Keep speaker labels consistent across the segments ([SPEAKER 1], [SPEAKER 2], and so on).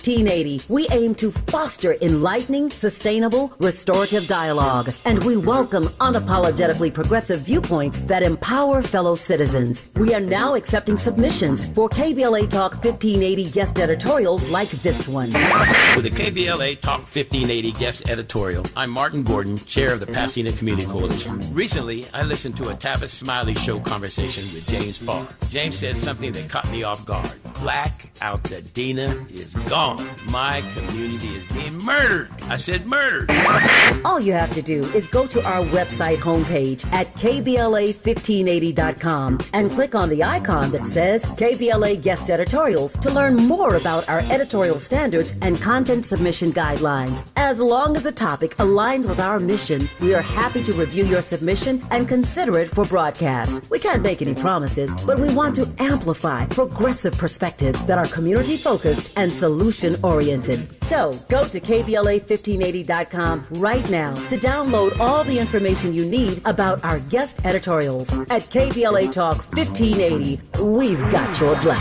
[SPEAKER 1] 1580, we aim to foster enlightening, sustainable, restorative dialogue, and we welcome unapologetically progressive viewpoints that empower fellow citizens. We are now accepting submissions for KBLA Talk 1580 guest editorials like this one.
[SPEAKER 2] With the KBLA Talk 1580 guest editorial, I'm Martin Gordon, chair of the Pasadena Community Coalition. Recently, I listened to a Tavis Smiley show conversation with James Farr. James said something that caught me off guard. Black out the Dina is gone. My community is being murdered. I said murdered.
[SPEAKER 1] All you have to do is go to our website homepage at KBLA1580.com and click on the icon that says KBLA Guest Editorials to learn more about our editorial standards and content submission guidelines. As long as the topic aligns with our mission, we are happy to review your submission and consider it for broadcast. We can't make any promises, but we want to amplify progressive perspectives that are community-focused and solution-oriented. So, go to KBLA1580.com right now to download all the information you need about our guest editorials. At KBLA Talk 1580, we've got your black.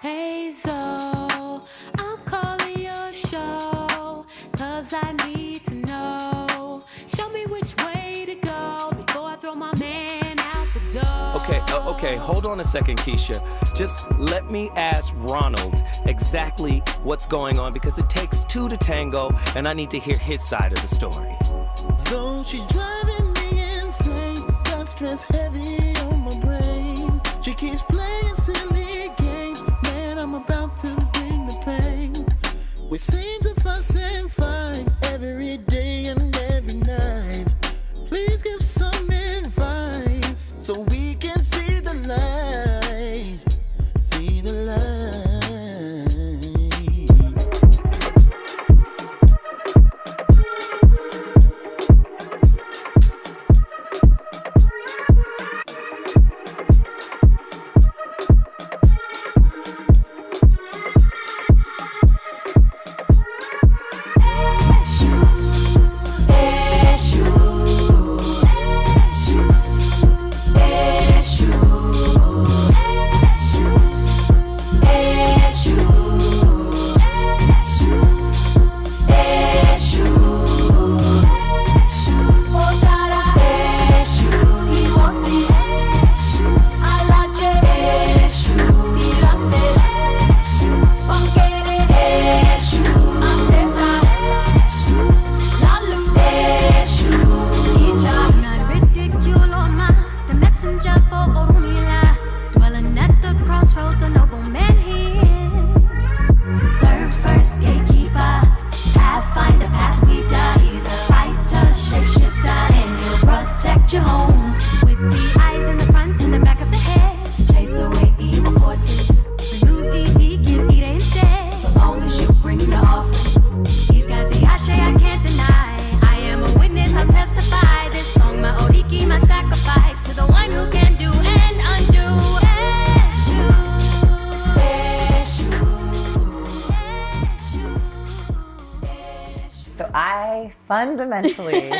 [SPEAKER 3] Hey, so I'm calling your show, 'cause I need to know. Show me which way to go before I throw my man out the door.
[SPEAKER 4] Okay, hold on a second, Keisha. Just let me ask Ronald exactly what's going on, because it takes two to tango, and I need to hear his side of the story.
[SPEAKER 5] So she's driving me insane, got stress heavy on my brain. She keeps playing silly games, man, I'm about to bring the pain. We seem to fuss and fight every day and every night. Please give some advice so we can see the light, see the light.
[SPEAKER 6] Fundamentally,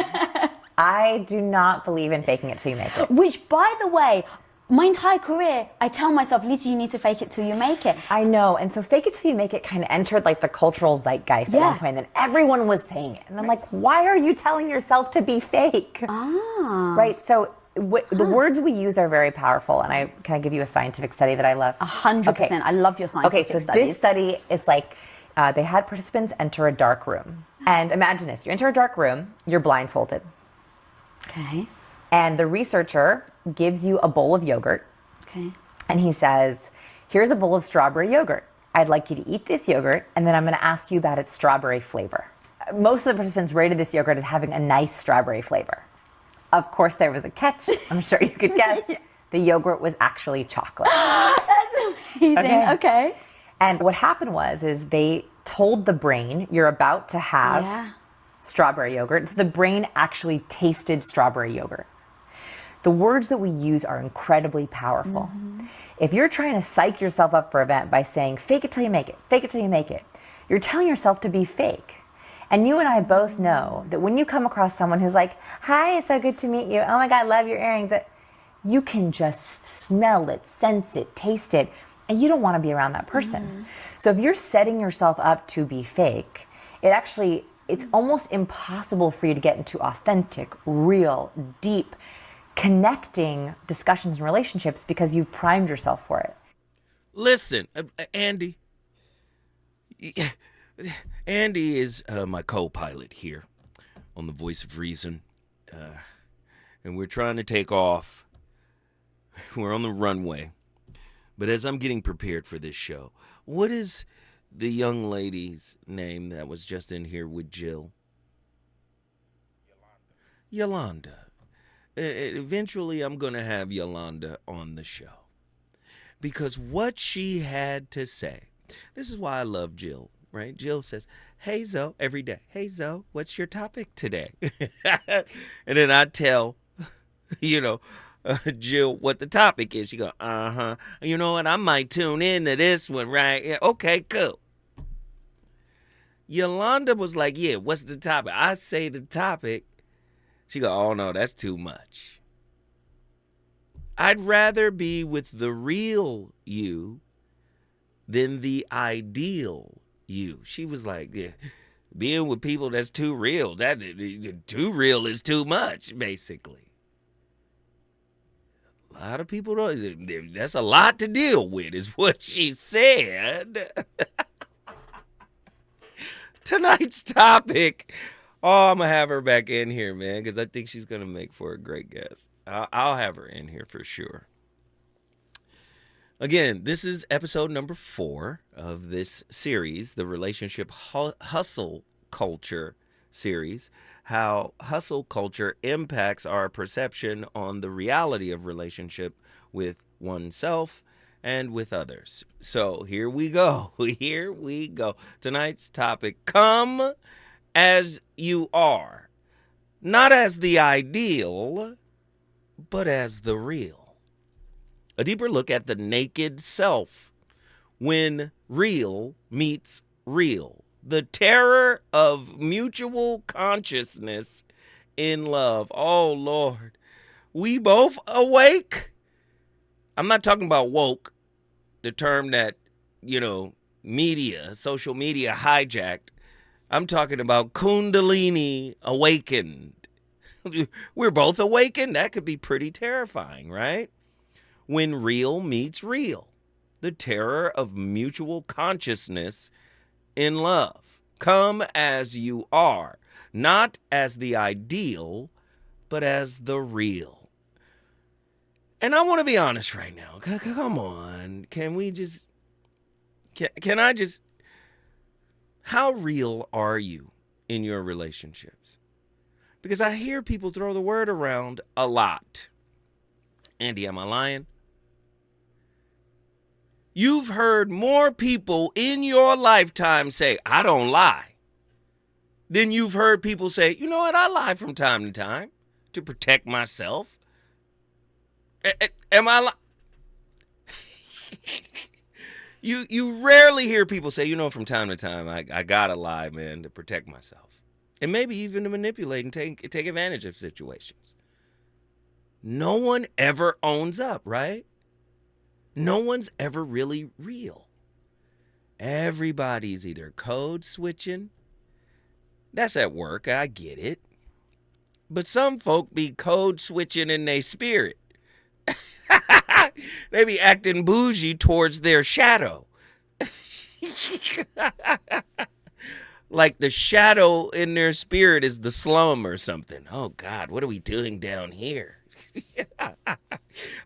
[SPEAKER 6] I do not believe in faking it till you make it.
[SPEAKER 7] Which, by the way, my entire career, I tell myself, Lisa, you need to fake it till you make it.
[SPEAKER 6] I know, and so fake it till you make it kind of entered like the cultural zeitgeist at one point, and everyone was saying it. And I'm like, why are you telling yourself to be fake? Right, so the words we use are very powerful, and can I give you a scientific study that I love?
[SPEAKER 7] 100%, okay. I love your scientific studies.
[SPEAKER 6] Okay, so this study is like, they had participants enter a dark room. And imagine this, you enter a dark room, you're blindfolded.
[SPEAKER 7] Okay.
[SPEAKER 6] And the researcher gives you a bowl of yogurt.
[SPEAKER 7] Okay.
[SPEAKER 6] And he says, here's a bowl of strawberry yogurt. I'd like you to eat this yogurt, and then I'm gonna ask you about its strawberry flavor. Most of the participants rated this yogurt as having a nice strawberry flavor. Of course, there was a catch. I'm sure you could guess. The yogurt was actually chocolate.
[SPEAKER 7] That's amazing, okay.
[SPEAKER 6] And what happened was they told the brain, you're about to have strawberry yogurt. So the brain actually tasted strawberry yogurt. The words that we use are incredibly powerful. If you're trying to psych yourself up for an event by saying, fake it till you make it, fake it till you make it, you're telling yourself to be fake. And you and I both know that when you come across someone who's like, hi, it's so good to meet you. Oh my God, love your earrings. That you can just smell it, sense it, taste it. and you don't want to be around that person. So if you're setting yourself up to be fake, it's almost impossible for you to get into authentic, real, deep, connecting discussions and relationships because you've primed yourself for it.
[SPEAKER 8] Listen, Andy. Andy is my co-pilot here on the Voice of Reason. And we're trying to take off. We're on the runway. But as I'm getting prepared for this show, what is the young lady's name that was just in here with Jill? Yolanda. Eventually, I'm going to have Yolanda on the show. Because what she had to say, this is why I love Jill, right? Jill says, hey, Zoe, every day. Hey, Zoe, what's your topic today? And then I tell, Jill what the topic is. She go, you know what? I might tune in to this one, right? Yeah, okay, cool. Yolanda was like, yeah, what's the topic? I say the topic. She go, oh, no, that's too much. I'd rather be with the real you than the ideal you. She was like, yeah, being with people that's too real. That too real is too much, basically. A lot of people don't. That's a lot to deal with, is what she said. Tonight's topic. Oh, I'm going to have her back in here, man, because I think she's going to make for a great guest. I'll have her in here for sure. Again, this is episode number 4 of this series, the Relationship Hustle Culture series, how hustle culture impacts our perception on the reality of relationship with oneself and with others. So here we go. Here we go. Tonight's topic, come as you are, not as the ideal, but as the real. A deeper look at the naked self when real meets real. The terror of mutual consciousness in love. Oh, Lord. We both awake? I'm not talking about woke, the term that, social media hijacked. I'm talking about Kundalini awakened. We're both awakened. That could be pretty terrifying, right? When real meets real. The terror of mutual consciousness in love. Come as you are. Not as the ideal, but as the real. And I want to be honest right now. Come on. Can I just... How real are you in your relationships? Because I hear people throw the word around a lot. Andy, am I lying? You've heard more people in your lifetime say, I don't lie, than you've heard people say, you know what, I lie from time to time to protect myself. Am I lying? You rarely hear people say, from time to time, I gotta lie, man, to protect myself. And maybe even to manipulate and take advantage of situations. No one ever owns up, right? No one's ever really real. Everybody's either code switching. That's at work, I get it. But some folk be code switching in their spirit. They be acting bougie towards their shadow. Like the shadow in their spirit is the slum or something. Oh, God, what are we doing down here?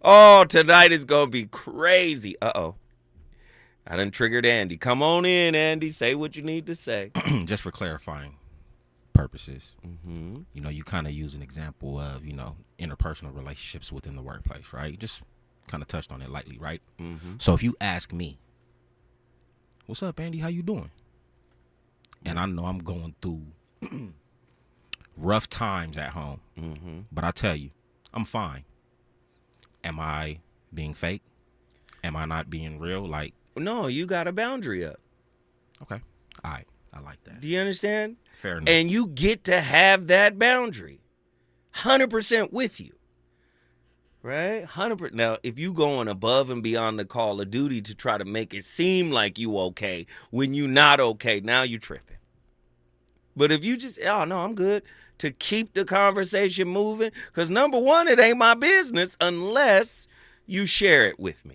[SPEAKER 8] Oh, tonight is going to be crazy. Uh-oh. I done triggered Andy. Come on in, Andy. Say what you need to say.
[SPEAKER 9] Just for clarifying purposes. Mm-hmm. You kind of use an example of, interpersonal relationships within the workplace, right? Just kind of touched on it lightly, right? Mm-hmm. So if you ask me, what's up, Andy? How you doing? And I know I'm going through rough times at home. Mm-hmm. But I tell you, I'm fine. Am I being fake? Am I not being real?
[SPEAKER 8] No, you got a boundary up.
[SPEAKER 9] Okay. All right. I like that.
[SPEAKER 8] Do you understand?
[SPEAKER 9] Fair enough.
[SPEAKER 8] And you get to have that boundary 100% with you. Right? 100%. Now, if you going above and beyond the call of duty to try to make it seem like you okay when you not okay, now you tripping. But if you just, oh, no, I'm good, to keep the conversation moving, because number one, it ain't my business unless you share it with me.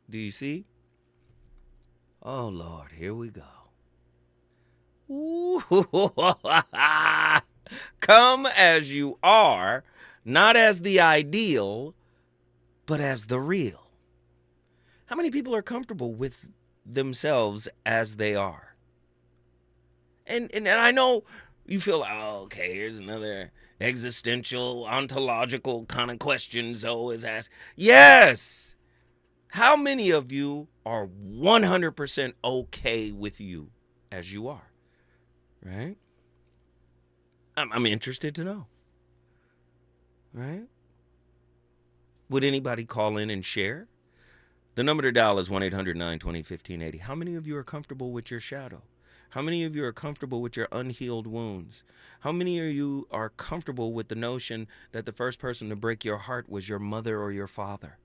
[SPEAKER 8] Do you see? Oh, Lord, here we go. Ooh. Come as you are, not as the ideal, but as the real. How many people are comfortable with themselves as they are? And I know you feel like, oh, okay, here's another existential, ontological kind of question Zoe is asked. Yes! How many of you are 100% okay with you as you are? Right? I'm interested to know. Right? Would anybody call in and share? The number to dial is 1-800-920-1580. How many of you are comfortable with your shadow? How many of you are comfortable with your unhealed wounds? How many of you are comfortable with the notion that the first person to break your heart was your mother or your father?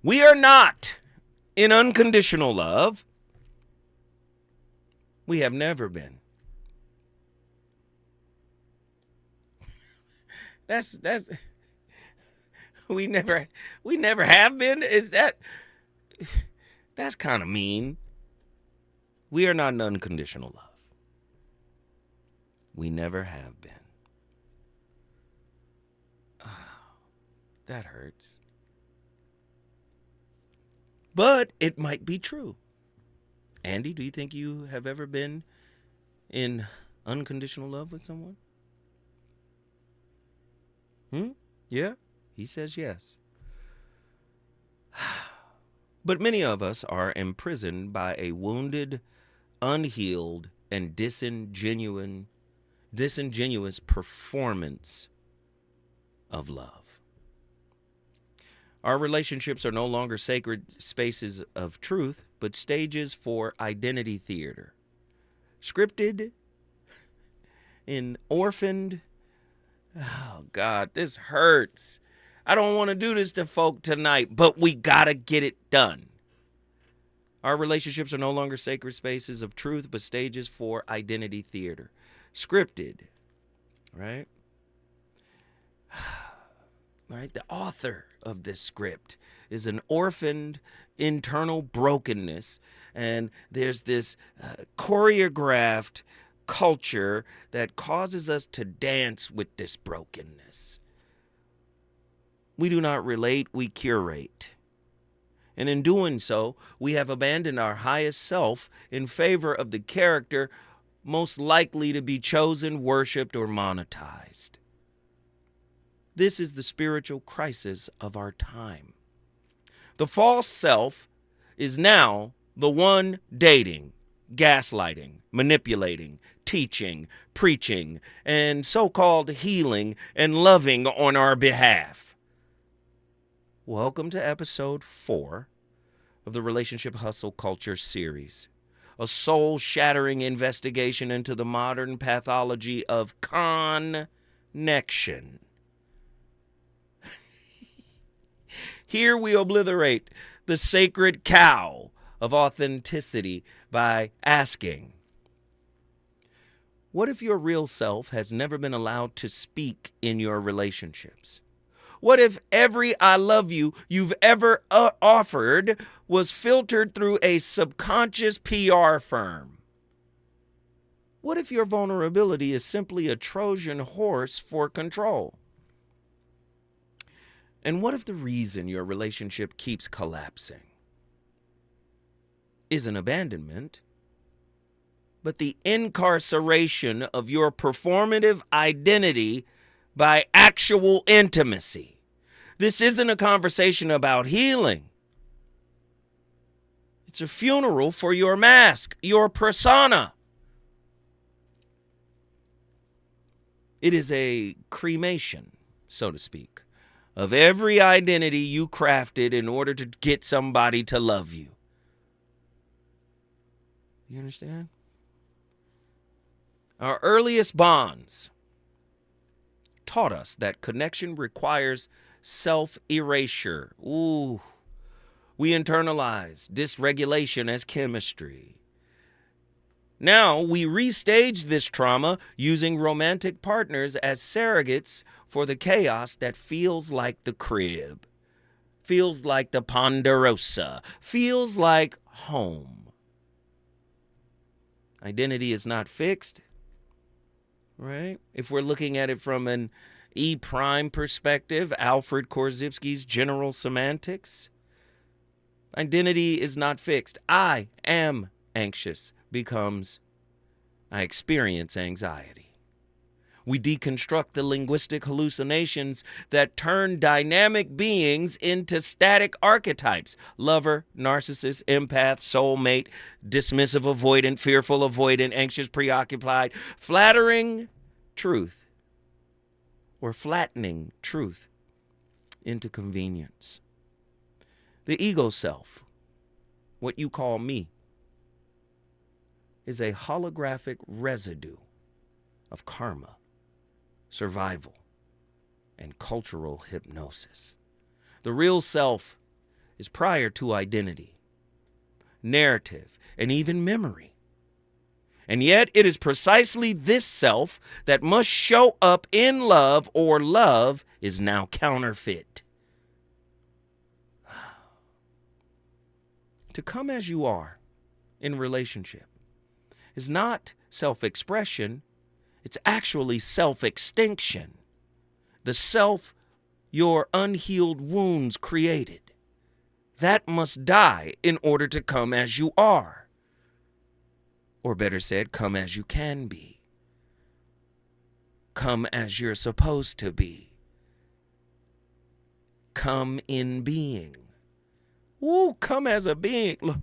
[SPEAKER 8] We are not in unconditional love. We have never been. That's we never have been. That's kind of mean. We are not in unconditional love. We never have been. Oh, that hurts. But it might be true. Andy, do you think you have ever been in unconditional love with someone? Yeah? He says yes. But many of us are imprisoned by a wounded, unhealed, and disingenuous performance of love. Our relationships are no longer sacred spaces of truth, but stages for identity theater. Scripted and orphaned. Oh, God, this hurts. I don't want to do this to folk tonight, but we got to get it done. Our relationships are no longer sacred spaces of truth, but stages for identity theater. Scripted, right? Right? The author of this script is an orphaned internal brokenness, and there's this choreographed culture that causes us to dance with this brokenness. We do not relate, we curate. And in doing so, we have abandoned our highest self in favor of the character most likely to be chosen, worshiped, or monetized. This is the spiritual crisis of our time. The false self is now the one dating, gaslighting, manipulating, teaching, preaching, and so-called healing and loving on our behalf. Welcome to episode 4 of the Relationship Hustle Culture series, a soul-shattering investigation into the modern pathology of connection. Here we obliterate the sacred cow of authenticity by asking, what if your real self has never been allowed to speak in your relationships? What if every I love you you've ever offered was filtered through a subconscious PR firm? What if your vulnerability is simply a Trojan horse for control? And what if the reason your relationship keeps collapsing isn't abandonment, but the incarceration of your performative identity by actual intimacy? This isn't a conversation about healing. It's a funeral for your mask, your persona. It is a cremation, so to speak, of every identity you crafted in order to get somebody to love you. You understand? Our earliest bonds taught us that connection requires self-erasure. Ooh. We internalize dysregulation as chemistry. Now we restage this trauma using romantic partners as surrogates for the chaos that feels like the crib, feels like the Ponderosa, feels like home. Identity is not fixed, right? If we're looking at it from an E-prime perspective, Alfred Korzybski's general semantics, identity is not fixed. I am anxious becomes I experience anxiety. We deconstruct the linguistic hallucinations that turn dynamic beings into static archetypes. Lover, narcissist, empath, soulmate, dismissive, avoidant, fearful, avoidant, anxious, preoccupied, flattering truth or flattening truth into convenience. The ego self, what you call me, is a holographic residue of karma, survival, and cultural hypnosis. The real self is prior to identity, narrative, and even memory. And yet it is precisely this self that must show up in love, or love is now counterfeit. To come as you are in relationship is not self-expression, it's actually self-extinction. The self your unhealed wounds created, that must die in order to come as you are. Or better said, come as you can be. Come as you're supposed to be. Come in being. Ooh, come as a being. Look,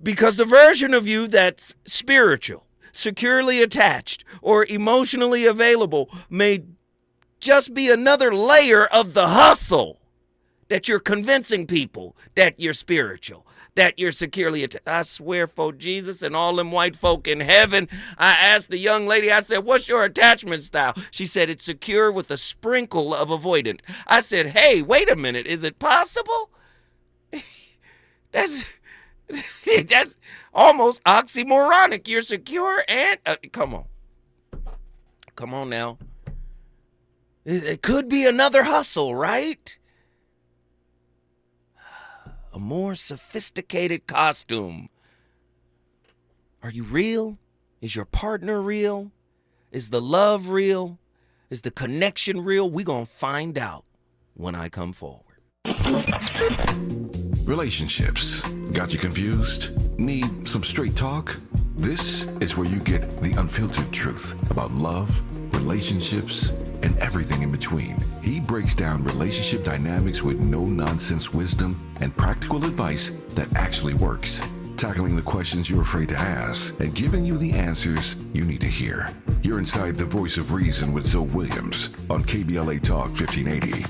[SPEAKER 8] because the version of you that's spiritual, securely attached, or emotionally available may just be another layer of the hustle that you're convincing people that you're spiritual, that you're securely attached. I swear for Jesus and all them white folk in heaven, I asked the young lady, I said, what's your attachment style? She said, it's secure with a sprinkle of avoidant. I said, hey, wait a minute, is it possible? That's almost oxymoronic. You're secure and come on now. It could be another hustle, right? A more sophisticated costume. Are you real? Is your partner real? Is the love real? Is the connection real? We're gonna find out when I come forward.
[SPEAKER 10] Relationships. Got you confused? Need some straight talk? This is where you get the unfiltered truth about love, relationships, and everything in between. He breaks down relationship dynamics with no-nonsense wisdom and practical advice that actually works. Tackling the questions you're afraid to ask and giving you the answers you need to hear. You're inside the voice of reason with Zoe Williams on KBLA Talk 1580.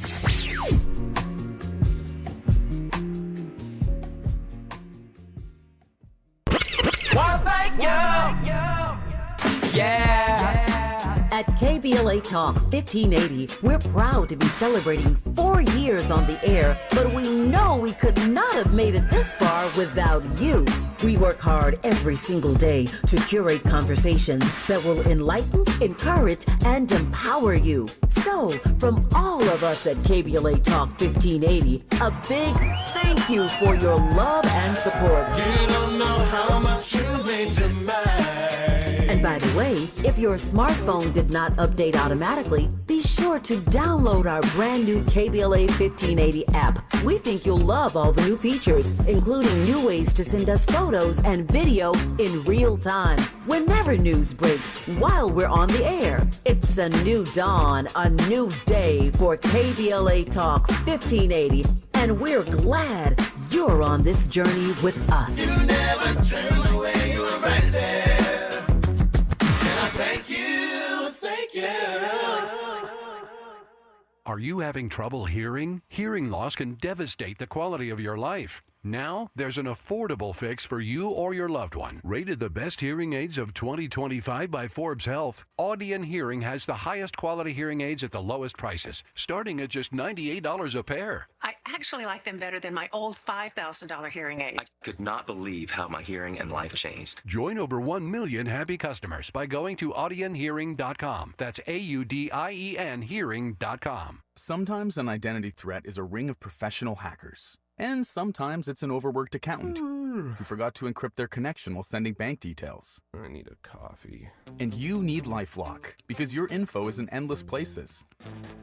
[SPEAKER 1] At KBLA Talk 1580, we're proud to be celebrating 4 years on the air, but we know we could not have made it this far without you. We work hard every single day to curate conversations that will enlighten, encourage, and empower you. So, from all of us at KBLA Talk 1580, a big thank you for your love and support.
[SPEAKER 5] You don't know how much you mean to me.
[SPEAKER 1] And by the way, if your smartphone did not update automatically, be sure to download our brand new KBLA 1580 app. We think you'll love all the new features, including new ways to send us photos and video in real time, whenever news breaks, while we're on the air. It's a new dawn, a new day for KBLA Talk 1580, and we're glad you're on this journey with us.
[SPEAKER 5] You never turned away, you were right there. Thank you, thank you.
[SPEAKER 11] Are you having trouble hearing? Hearing loss can devastate the quality of your life. Now, there's an affordable fix for you or your loved one. Rated the best hearing aids of 2025 by Forbes Health, Audion Hearing has the highest quality hearing aids at the lowest prices, starting at just $98 a pair.
[SPEAKER 12] I actually like them better than my old $5,000 hearing aid.
[SPEAKER 13] I could not believe how my hearing and life changed.
[SPEAKER 11] Join over 1 million happy customers by going to audionhearing.com. That's AUDIEN hearing.com.
[SPEAKER 14] Sometimes an identity threat is a ring of professional hackers. And sometimes it's an overworked accountant who forgot to encrypt their connection while sending bank details.
[SPEAKER 15] I need a coffee.
[SPEAKER 14] And you need LifeLock, because your info is in endless places.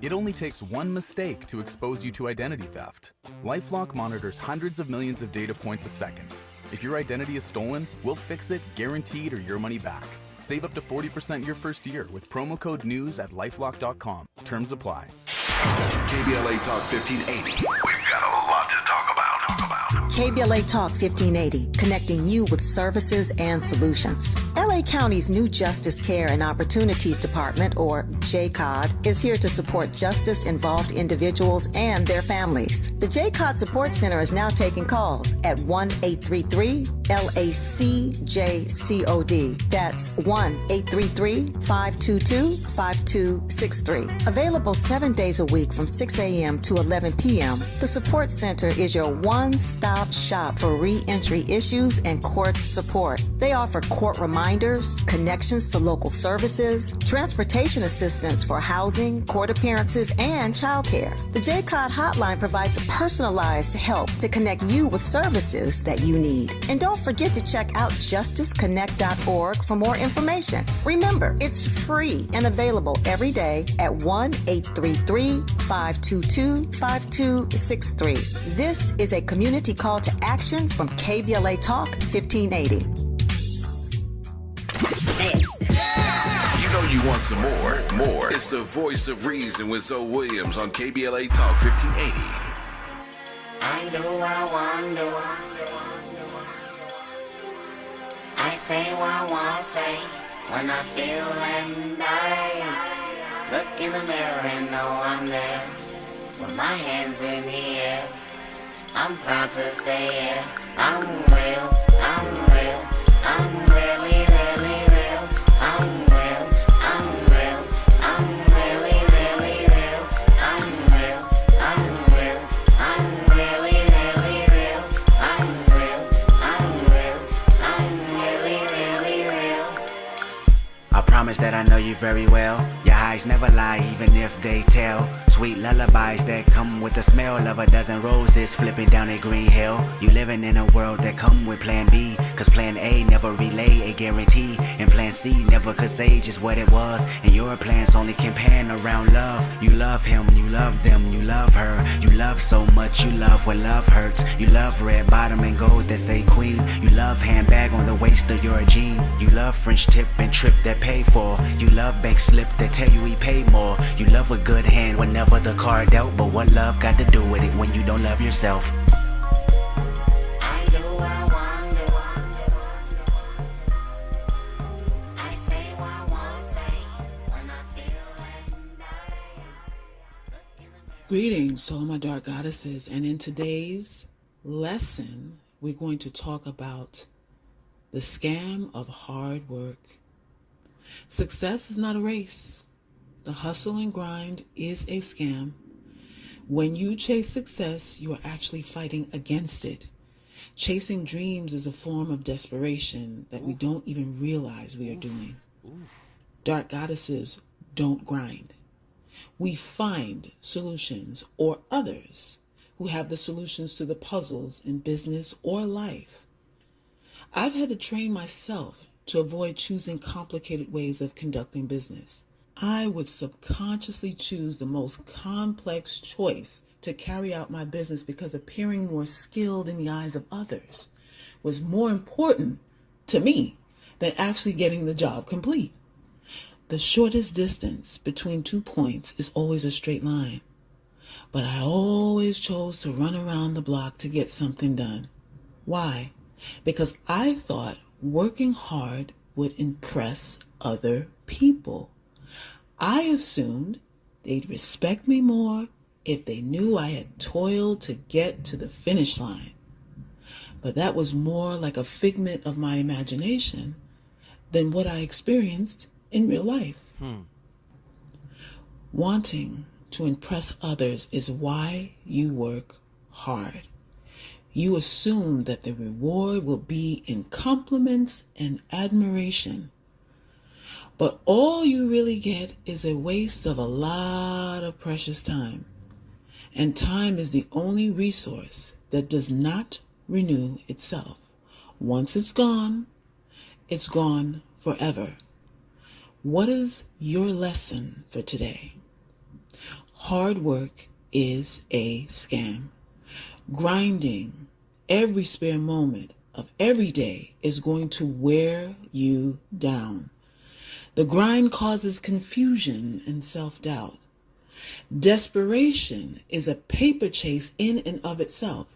[SPEAKER 14] It only takes one mistake to expose you to identity theft. LifeLock monitors hundreds of millions of data points a second. If your identity is stolen, we'll fix it, guaranteed, or your money back. Save up to 40% your first year with promo code NEWS at lifelock.com. Terms apply.
[SPEAKER 10] KBLA Talk 1580. We've got a lot to talk about.
[SPEAKER 16] KBLA Talk 1580, connecting you with services and solutions. LA County's new Justice Care and Opportunities Department, or JCOD, is here to support justice-involved individuals and their families. The JCOD Support Center is now taking calls at 1-833-LACJCOD. That's 1-833-522-5263. Available 7 days a week from 6 a.m. to 11 p.m., the Support Center is your one-stop shop for re-entry issues and court support. They offer court reminders, connections to local services, transportation assistance for housing, court appearances, and childcare. The JCOD hotline provides personalized help to connect you with services that you need. And don't forget to check out justiceconnect.org for more information. Remember, it's free and available every day at 1-833-522-5263. This is a community call to action from KBLA Talk 1580.
[SPEAKER 10] You know you want some more. It's the voice of reason with Zoe Williams on KBLA Talk 1580.
[SPEAKER 17] I do, I wonder. I say what I want to say when I feel and I look in the mirror and know I'm there with my hands in the air. I'm proud to say it. I'm real, I'm real, I'm really, really real. I'm real, I'm real, I'm really, really real. I'm real, I'm real, I'm really, really real. I'm real, I'm real, I'm really, really real.
[SPEAKER 18] I promise that I know you very well. Your eyes never lie, even if they tell. Sweet lullabies that come with the smell of a dozen roses flipping down a green hill. You living in a world that come with plan B, cause plan A never relay a guarantee, and plan C never could say just what it was. And your plans only can pan around love. You love him, you love them, you love her. You love so much, you love when love hurts. You love red bottom and gold that say queen. You love handbag on the waist of your jean. You love French tip and trip that pay for. You love bank slip that tell you he paid more. You love a good hand whenever the card dealt, but what love got to do with it when you don't love yourself?
[SPEAKER 17] I do, I wonder. I say what I want to say when I feel and
[SPEAKER 19] Greetings to all my dark goddesses, and in today's lesson, we're going to talk about the scam of hard work. Success is not a race. The hustle and grind is a scam. When you chase success, you are actually fighting against it. Chasing dreams is a form of desperation that we don't even realize we are doing. Dark goddesses don't grind. We find solutions, or others who have the solutions to the puzzles in business or life. I've had to train myself to avoid choosing complicated ways of conducting business. I would subconsciously choose the most complex choice to carry out my business because appearing more skilled in the eyes of others was more important to me than actually getting the job complete. The shortest distance between 2 points is always a straight line, but I always chose to run around the block to get something done. Why? Because I thought working hard would impress other people. I assumed they'd respect me more if they knew I had toiled to get to the finish line. but that was more like a figment of my imagination than what I experienced in real life. Wanting to impress others is why you work hard. You assume that the reward will be in compliments and admiration. But all you really get is a waste of a lot of precious time. And time is the only resource that does not renew itself. Once it's gone forever. What is your lesson for today? Hard work is a scam. Grinding every spare moment of every day is going to wear you down. The grind causes confusion and self-doubt. Desperation is a paper chase in and of itself,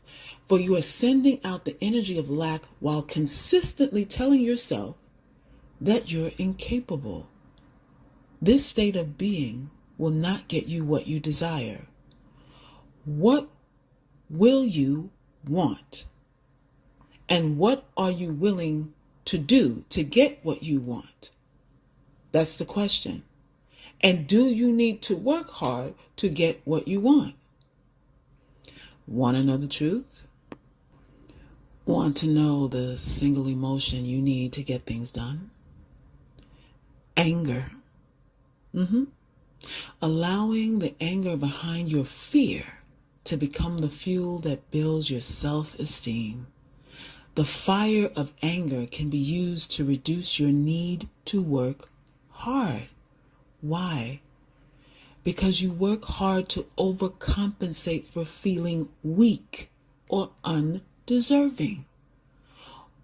[SPEAKER 19] for you are sending out the energy of lack while consistently telling yourself that you're incapable. This state of being will not get you what you desire. What will you want? And what are you willing to do to get what you want? That's the question. And do you need to work hard to get what you want? Want to know the truth? Want to know the single emotion you need to get things done? Anger. Allowing the anger behind your fear to become the fuel that builds your self-esteem. The fire of anger can be used to reduce your need to work hard. Why? Because you work hard to overcompensate for feeling weak or undeserving.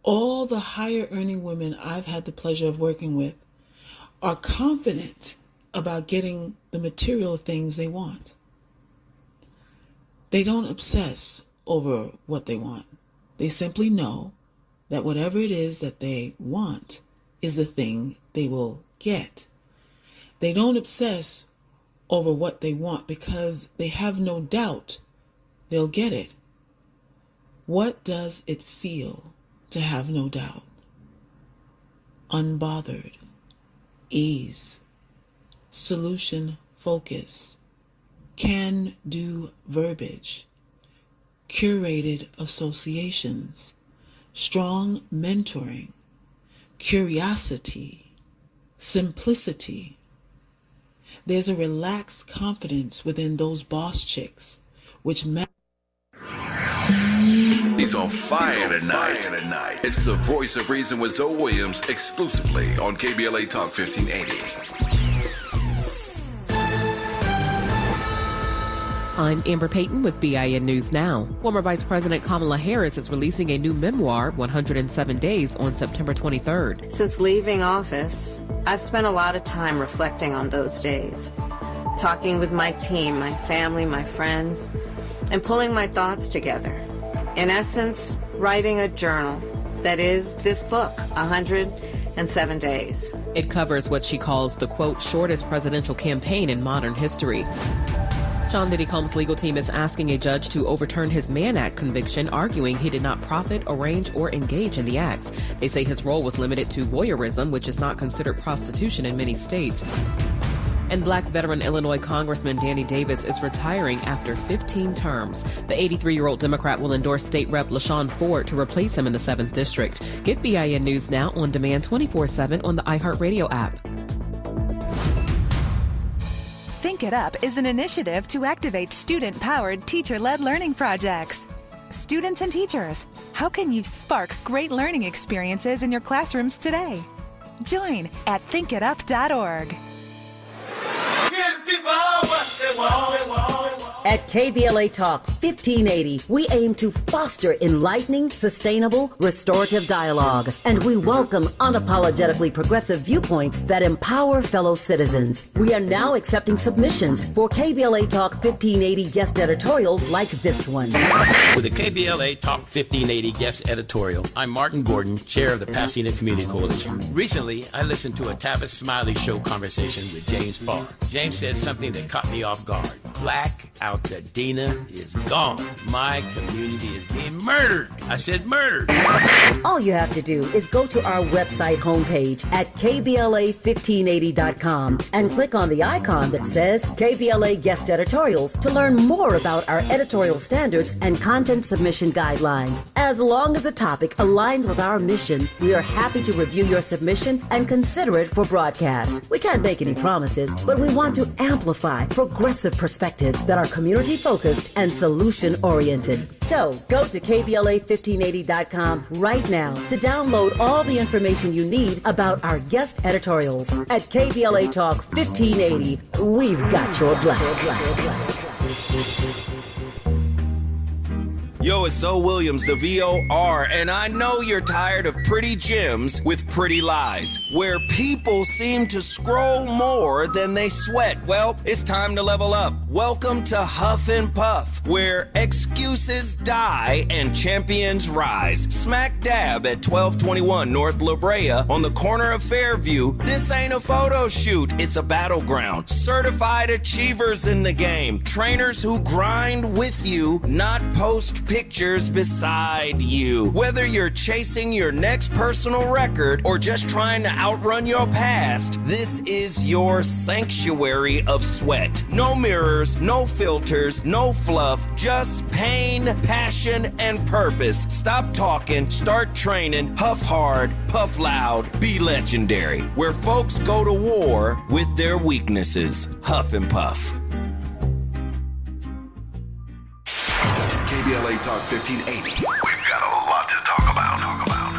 [SPEAKER 19] All the higher earning women I've had the pleasure of working with are confident about getting the material things they want. They don't obsess over what they want. They simply know that whatever it is that they want is the thing they will get. They don't obsess over what they want because they have no doubt they'll get it. What does it feel to have no doubt? Unbothered, ease, solution focused, can-do verbiage, curated associations, strong mentoring, curiosity, simplicity. There's a relaxed confidence within those boss chicks, which
[SPEAKER 10] He's on fire tonight. It's the Voice of Reason with Zoe Williams exclusively on KBLA Talk 1580.
[SPEAKER 15] I'm Amber Payton with BIN News Now. Former Vice President Kamala Harris is releasing a new memoir, 107 Days, on September 23rd.
[SPEAKER 20] Since leaving office, I've spent a lot of time reflecting on those days, talking with my team, my family, my friends, and pulling my thoughts together. In essence, writing a journal that is this book, 107 Days.
[SPEAKER 15] It covers what she calls the, quote, shortest presidential campaign in modern history. Sean Diddy Combs' legal team is asking a judge to overturn his Mann Act conviction, arguing he did not profit, arrange, or engage in the acts. They say his role was limited to voyeurism, which is not considered prostitution in many states. And black veteran Illinois Congressman Danny Davis is retiring after 15 terms. The 83-year-old Democrat will endorse State Rep LaShawn Ford to replace him in the 7th District. Get BIN News Now on demand 24/7 on the iHeartRadio app.
[SPEAKER 21] Think It Up is an initiative to activate student-powered, teacher-led learning projects. Students and teachers, how can you spark great learning experiences in your classrooms today? Join at thinkitup.org.
[SPEAKER 1] At KBLA Talk 1580, we aim to foster enlightening, sustainable, restorative dialogue, and we welcome unapologetically progressive viewpoints that empower fellow citizens. We are now accepting submissions for KBLA Talk 1580 guest editorials like this one.
[SPEAKER 2] With the KBLA Talk 1580 guest editorial, I'm Martin Gordon, chair of the Pasadena Community Coalition. Recently, I listened to a Tavis Smiley Show conversation with James Farr. James said something that caught me off guard. Black out the Dina is gone. My community is being murdered. I said murdered.
[SPEAKER 1] All you have to do is go to our website homepage at KBLA1580.com and click on the icon that says KBLA Guest Editorials to learn more about our editorial standards and content submission guidelines. As long as the topic aligns with our mission, we are happy to review your submission and consider it for broadcast. We can't make any promises, but we want to amplify progressive perspectives that are community-focused and solution-oriented. So, go to KBLA1580.com right now to download all the information you need about our guest editorials. At KBLA Talk 1580, we've got your black.
[SPEAKER 8] Yo, it's So Williams, the VOR, and I know you're tired of pretty gems with pretty lies, where people seem to scroll more than they sweat. Well, it's time to level up. Welcome to Huff and Puff, where excuses die and champions rise. Smack dab at 1221 North La Brea on the corner of Fairview. This ain't a photo shoot, it's a battleground. Certified achievers in the game. Trainers who grind with you, not post pictures beside you. Whether you're chasing your next personal record or just trying to outrun your past, this is your sanctuary of sweat. No mirrors, no filters, no fluff, just pain, passion, and purpose. Stop talking, start training, huff hard, puff loud, be legendary. Where folks go to war with their weaknesses. Huff and Puff.
[SPEAKER 10] KBLA Talk 1580. We've got a lot to talk about.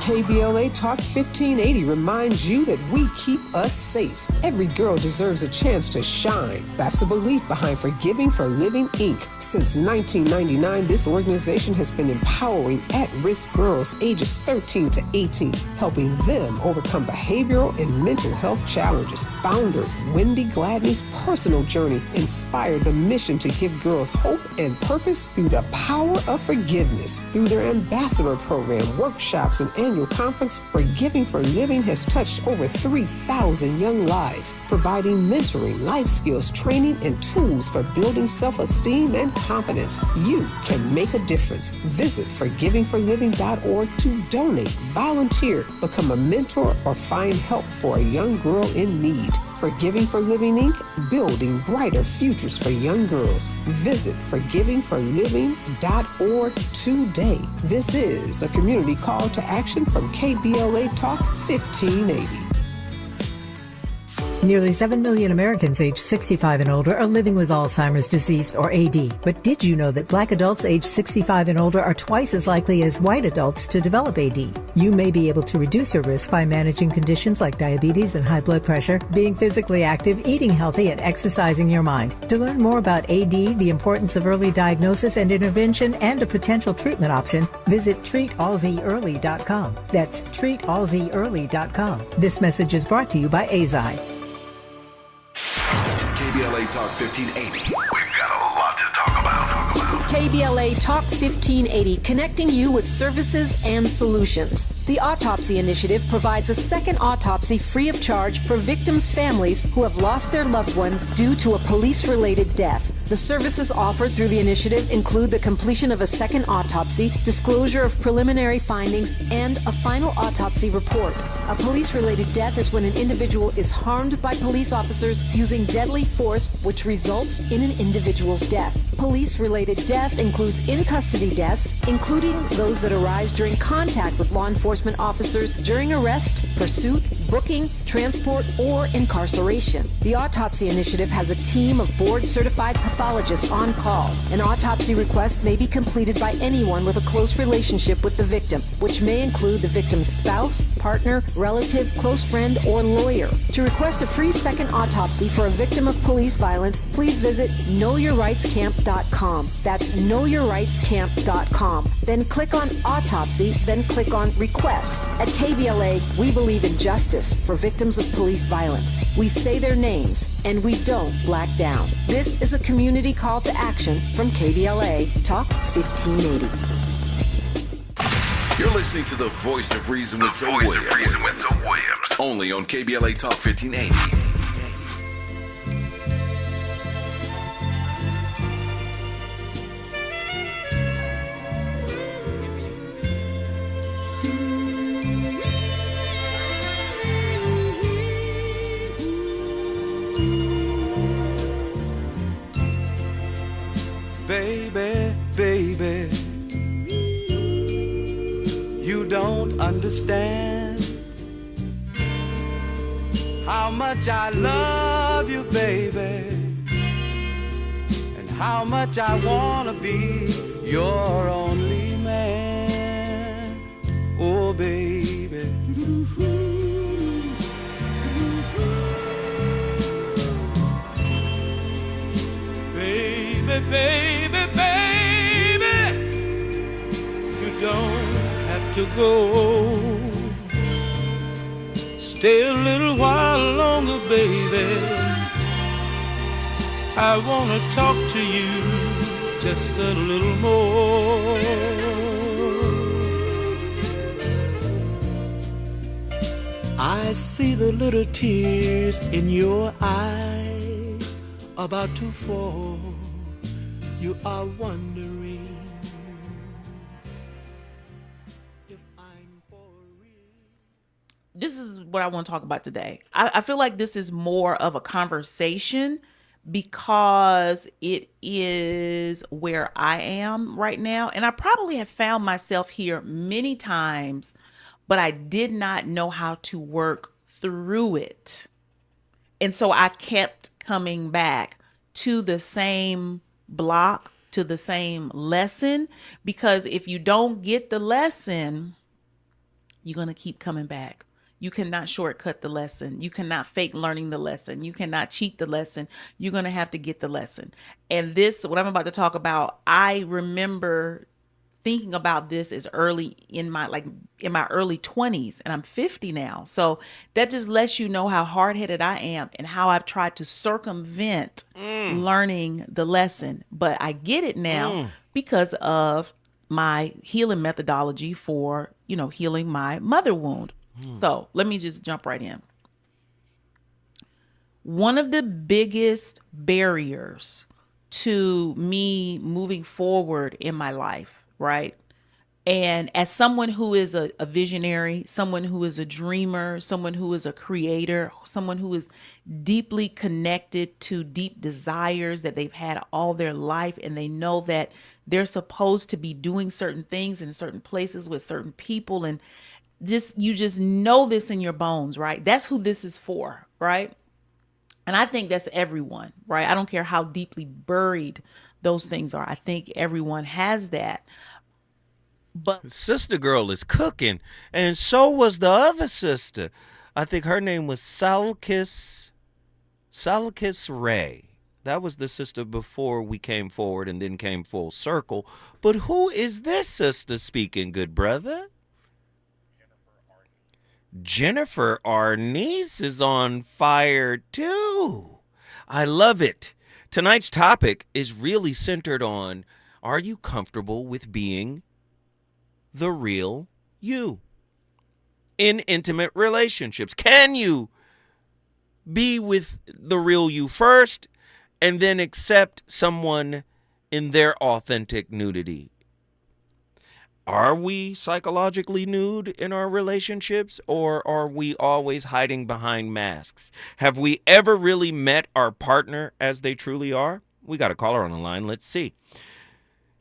[SPEAKER 3] KBLA Talk 1580 reminds you that we keep us safe. Every girl deserves a chance to shine. That's the belief behind Forgiving for Living, Inc. Since 1999, this organization has been empowering at-risk girls ages 13 to 18, helping them overcome behavioral and mental health challenges. Founder Wendy Gladney's personal journey inspired the mission to give girls hope and purpose through the power of forgiveness. Through their ambassador program, workshops, and annual conference, Forgiving for Living has touched over 3,000 young lives, providing mentoring, life skills, training, and tools for building self-esteem and confidence. You can make a difference. Visit forgivingforliving.org to donate, volunteer, become a mentor, or find help for a young girl in need. Forgiving for Living, Inc., building brighter futures for young girls. Visit forgivingforliving.org today. This is a community call to action from KBLA Talk 1580.
[SPEAKER 22] Nearly 7 million Americans aged 65 and older are living with Alzheimer's disease, or AD. But did you know that Black adults aged 65 and older are twice as likely as white adults to develop AD? You may be able to reduce your risk by managing conditions like diabetes and high blood pressure, being physically active, eating healthy, and exercising your mind. To learn more about AD, the importance of early diagnosis and intervention, and a potential treatment option, visit treatalzearly.com. That's treatalzearly.com. This message is brought to you by AZI.
[SPEAKER 10] KBLA Talk 1580. We've got a lot to talk about.
[SPEAKER 23] KBLA Talk 1580, connecting you with services and solutions. The Autopsy Initiative provides a second autopsy free of charge for victims' families who have lost their loved ones due to a police-related death. The services offered through the initiative include the completion of a second autopsy, disclosure of preliminary findings, and a final autopsy report. A police-related death is when an individual is harmed by police officers using deadly force, which results in an individual's death. Police-related death includes in-custody deaths, including those that arise during contact with law enforcement officers during arrest, pursuit, booking, transport, or incarceration. The Autopsy Initiative has a team of board-certified pathologists on call. An autopsy request may be completed by anyone with a close relationship with the victim, which may include the victim's spouse, partner, relative, close friend, or lawyer. To request a free second autopsy for a victim of police violence, please visit knowyourrightscamp.com. That's knowyourrightscamp.com. Then click on Autopsy, then click on Request. At KBLA, we believe in justice for victims of police violence. We say their names, and we don't black down. This is a community call to action from KBLA Talk 1580.
[SPEAKER 10] You're listening to the Voice of Reason with Zoe Williams. Only on KBLA Talk 1580.
[SPEAKER 5] Baby, baby, you don't understand how much I love you, baby, and how much I wanna be your only man. Oh, baby. Baby, baby, baby, you don't have to go. Stay a little while longer, baby. I wanna talk to you just a little more. I see the little tears in your eyes about to fall. You are wondering if I'm for real.
[SPEAKER 4] This is what I want to talk about today. I feel like this is more of a conversation because it is where I am right now. And I probably have found myself here many times, but I did not know how to work through it. And so I kept coming back to the same block, to the same lesson, because if you don't get the lesson, you're going to keep coming back. You cannot shortcut the lesson. You cannot fake learning the lesson. You cannot cheat the lesson. You're going to have to get the lesson. And this, what I'm about to talk about, I remember thinking about this as early in my early 20s, and I'm 50 now. So that just lets you know how hard-headed I am and how I've tried to circumvent learning the lesson. But I get it now because of my healing methodology for, healing my mother wound. So let me just jump right in. One of the biggest barriers to me moving forward in my life, right? And as someone who is a visionary, someone who is a dreamer, someone who is a creator, someone who is deeply connected to deep desires that they've had all their life, and they know that they're supposed to be doing certain things in certain places with certain people, and you just know this in your bones, right? That's who this is for, right? And I think that's everyone, right? I don't care how deeply buried those things are. I think everyone has that. But
[SPEAKER 8] Sister girl is cooking, and so was the other sister. I think her name was Salkis Ray. That was the sister before we came forward and then came full circle. But who is this sister speaking, good brother? Jennifer, our niece, is on fire too. I love it. Tonight's topic is really centered on, are you comfortable with being the real you in intimate relationships? Can you be with the real you first and then accept someone in their authentic nudity? Are we psychologically nude in our relationships, or are we always hiding behind masks? Have we ever really met our partner as they truly are? We got a caller on the line. Let's see.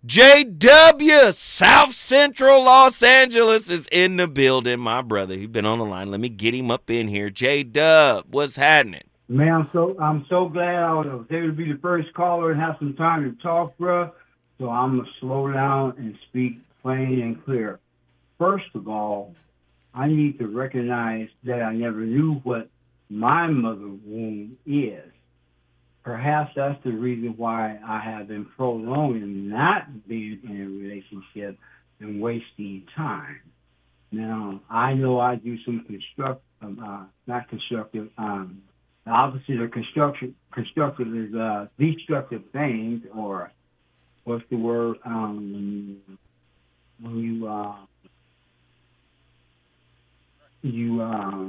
[SPEAKER 8] JW, South Central Los Angeles, is in the building. My brother, he's been on the line. Let me get him up in here. J-Dub, what's happening?
[SPEAKER 6] Man, I'm so glad I was able to be the first caller and have some time to talk, bro. So I'm going to slow down and speak plain and clear. First of all, I need to recognize that I never knew what my mother wound is. Perhaps that's the reason why I have been prolonging not being in a relationship and wasting time. Now, I know I do some the opposite of constructive is destructive things, or what's the word, when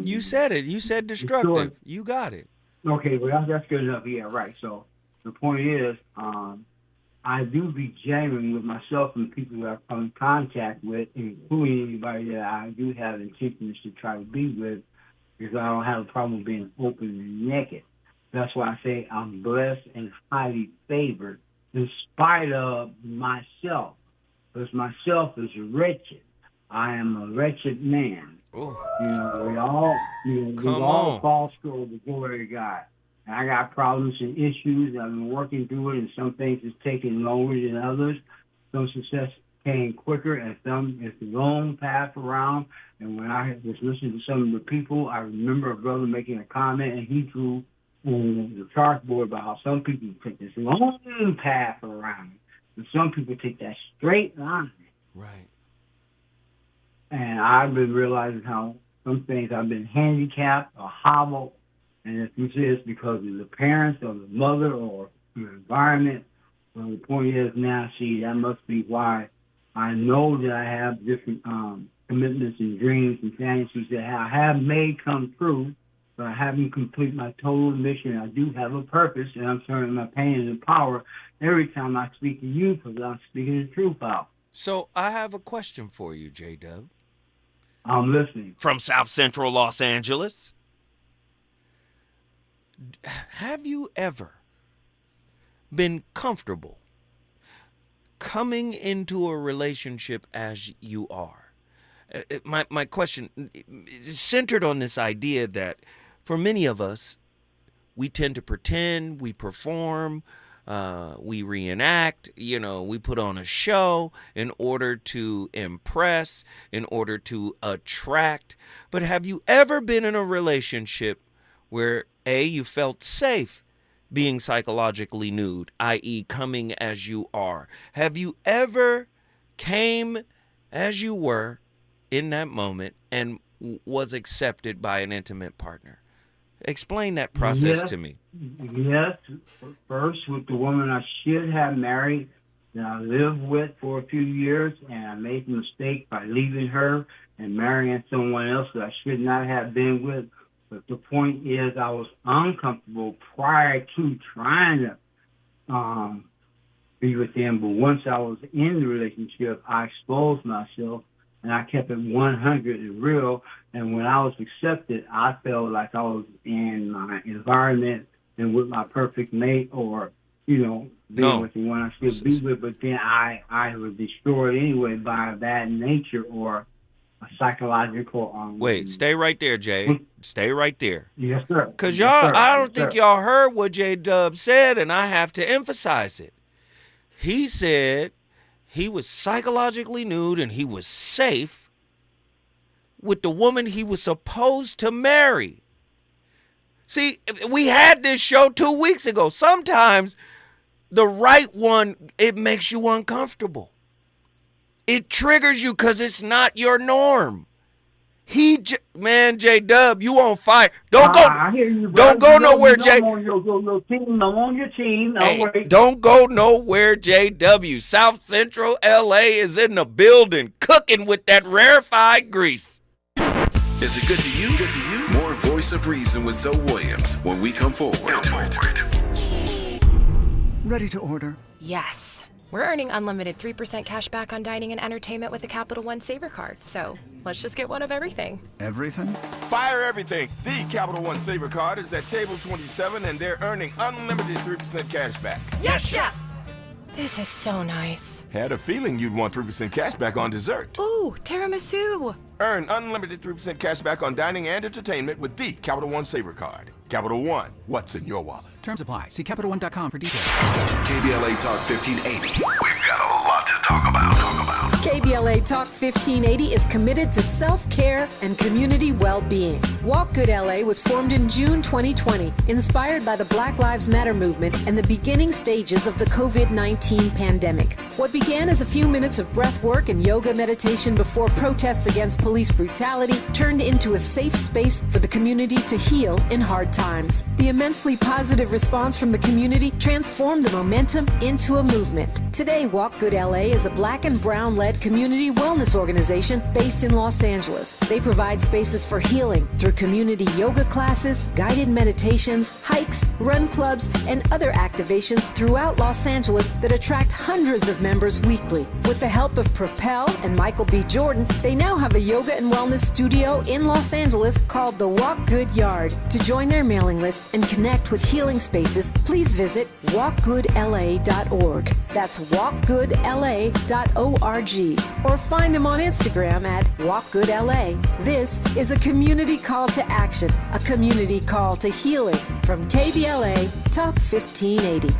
[SPEAKER 8] you said it. You said destructive. You got it.
[SPEAKER 6] Okay, well, that's good enough. Yeah, right. So the point is, I do be genuine with myself and people that I come in contact with, including anybody that I do have intentions to try to be with, because I don't have a problem being open and naked. That's why I say I'm blessed and highly favored in spite of myself, because myself is wretched. I am a wretched man.
[SPEAKER 8] Ooh.
[SPEAKER 6] You know, we all fall short of the glory of God. And I got problems and issues. I've been working through it, and some things is taking longer than others. Some success came quicker, and some it's the long path around. And when I was listening to some of the people, I remember a brother making a comment, and he drew on the chalkboard about how some people take this long path around, and some people take that straight line.
[SPEAKER 8] Right.
[SPEAKER 6] And I've been realizing how some things I've been handicapped or hobbled, and if this is because of the parents or the mother or the environment, well, the point is now, see, that must be why I know that I have different commitments and dreams and fantasies that I have made come true, but I haven't completed my total mission. I do have a purpose, and I'm turning my pain into power every time I speak to you, because I'm speaking the truth out.
[SPEAKER 8] So I have a question for you, J-Dub.
[SPEAKER 6] I'm listening.
[SPEAKER 8] From South Central Los Angeles. Have you ever been comfortable coming into a relationship as you are? My question is centered on this idea that for many of us, we tend to pretend, we perform, we reenact, we put on a show in order to impress, in order to attract. But have you ever been in a relationship where, A, you felt safe being psychologically nude, i.e. coming as you are? Have you ever came as you were in that moment and was accepted by an intimate partner? Explain that process to me.
[SPEAKER 6] Yes. First, with the woman I should have married, that I lived with for a few years, and I made the mistake by leaving her and marrying someone else that I should not have been with. But the point is, I was uncomfortable prior to trying to be with them. But once I was in the relationship, I exposed myself, and I kept it 100 and real. And when I was accepted, I felt like I was in my environment and with my perfect mate, or, being with the one I should be with. But then I was destroyed anyway by a bad nature or a psychological.
[SPEAKER 8] Wait, stay right there, Jay. Stay right there.
[SPEAKER 6] Yes, sir.
[SPEAKER 8] Because y'all, I don't think y'all heard what J-Dub said, and I have to emphasize it. He said he was psychologically nude and he was safe with the woman he was supposed to marry. See, we had this show 2 weeks ago. Sometimes the right one, it makes you uncomfortable. It triggers you because it's not your norm. Man, J-Dub, you on fire. Don't go.
[SPEAKER 6] I hear you,
[SPEAKER 8] don't go nowhere, J.
[SPEAKER 6] I'm on your team. I'm on your team.
[SPEAKER 8] Hey, don't go nowhere, JW. South Central LA is in the building, cooking with that rarefied grease.
[SPEAKER 10] Is it good to you? More Voice of Reason with Zoe Williams when we come forward.
[SPEAKER 7] Ready to order?
[SPEAKER 9] Yes. We're earning unlimited 3% cash back on dining and entertainment with the Capital One Saver Card, so let's just get one of everything.
[SPEAKER 7] Everything?
[SPEAKER 12] Fire everything! The Capital One Saver Card is at table 27, and they're earning unlimited 3% cash back.
[SPEAKER 9] Yes, Chef! This is so nice.
[SPEAKER 12] Had a feeling you'd want 3% cash back on dessert.
[SPEAKER 9] Ooh, tiramisu!
[SPEAKER 12] Earn unlimited 3% cash back on dining and entertainment with the Capital One Saver Card. Capital One, what's in your wallet?
[SPEAKER 7] Terms apply. See CapitalOne.com for details.
[SPEAKER 10] KBLA Talk 1580. We've got a lot to talk about.
[SPEAKER 23] KBLA Talk 1580 is committed to self-care and community well-being. Walk Good LA was formed in June 2020, inspired by the Black Lives Matter movement and the beginning stages of the COVID-19 pandemic. What began as a few minutes of breath work and yoga meditation before protests against police brutality turned into a safe space for the community to heal in hard times. The immensely positive response from the community transformed the momentum into a movement. Today, Walk Good LA is a black and brown-led led community wellness organization based in Los Angeles. They provide spaces for healing through community yoga classes, guided meditations, hikes, run clubs, and other activations throughout Los Angeles that attract hundreds of members weekly. With the help of Propel and Michael B. Jordan, they now have a yoga and wellness studio in Los Angeles called the Walk Good Yard. To join their mailing list and connect with healing spaces, please visit walkgoodla.org. That's walkgoodla.org. Or find them on Instagram at walkgoodla. This is a community call to action, a community call to healing from KBLA Talk 1580.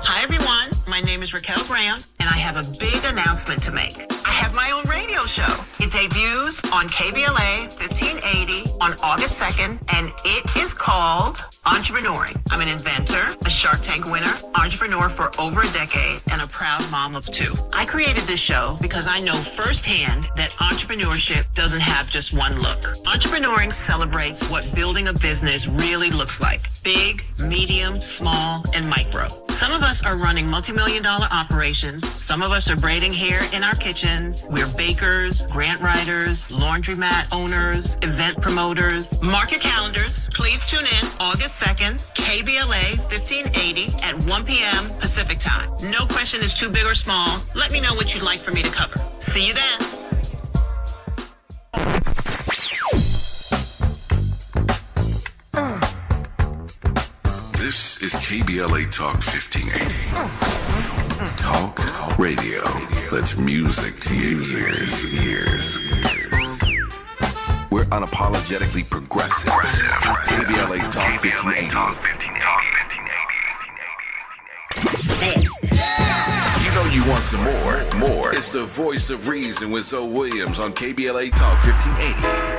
[SPEAKER 11] Hi everyone, my name is Raquel Graham, and I have a big announcement to make. I have my own radio show. It debuts on KBLA 1580 on August 2nd, and it is called Entrepreneuring. I'm an inventor, a Shark Tank winner, entrepreneur for over a decade, and a proud mom of 2. I created this show because I know firsthand that entrepreneurship doesn't have just one look. Entrepreneuring celebrates what building a business really looks like. Big, medium, small, and micro. Some of us are running multi-million-dollar operations. Some of us are braiding hair in our kitchens. We're bakers, grant writers, laundromat owners, event promoters. Mark your calendars. Please tune in August 2nd, KBLA 1580 at 1 p.m. Pacific time. No question is too big or small. Let me know what you'd like for me to cover. See you then.
[SPEAKER 10] This is KBLA Talk 1580. Talk radio. That's music to your ears. We're unapologetically progressive. KBLA Talk 1580. You know you want some more. It's the voice of reason with Zoe Williams on KBLA Talk 1580.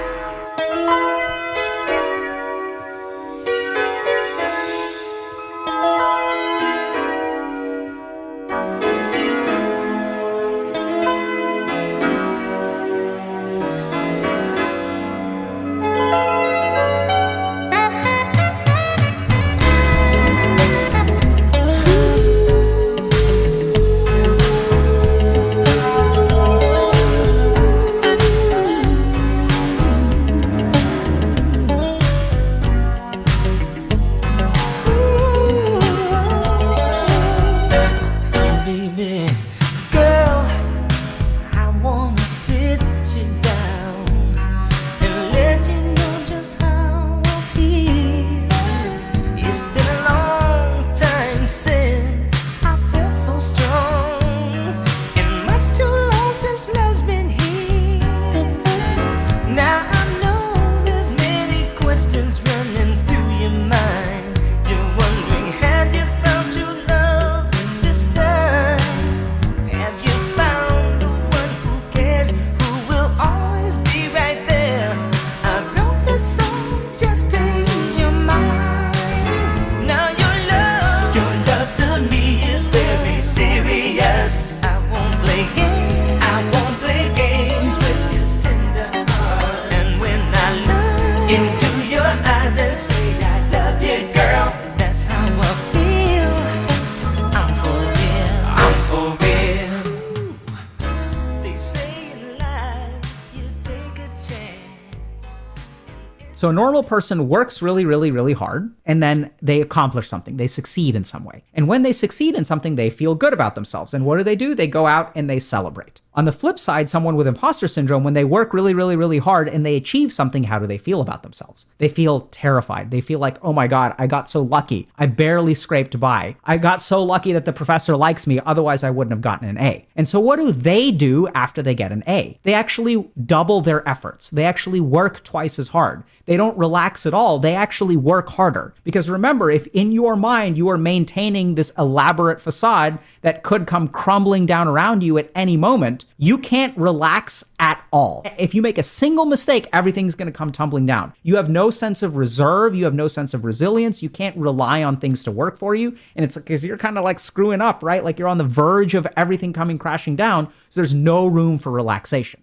[SPEAKER 13] So a normal person works really, really, really hard, and then they accomplish something. They succeed in some way. And when they succeed in something, they feel good about themselves. And what do? They go out and they celebrate. On the flip side, someone with imposter syndrome, when they work really, really, really hard and they achieve something, how do they feel about themselves? They feel terrified. They feel like, oh my God, I got so lucky. I barely scraped by. I got so lucky that the professor likes me. Otherwise, I wouldn't have gotten an A. And so what do they do after they get an A? They actually double their efforts. They actually work twice as hard. They don't relax at all. They actually work harder. Because remember, if in your mind you are maintaining this elaborate facade that could come crumbling down around you at any moment, you can't relax at all. If you make a single mistake, everything's going to come tumbling down. You have no sense of reserve. You have no sense of resilience. You can't rely on things to work for you. And it's because you're kind of like screwing up, right? Like you're on the verge of everything coming crashing down. So there's no room for relaxation.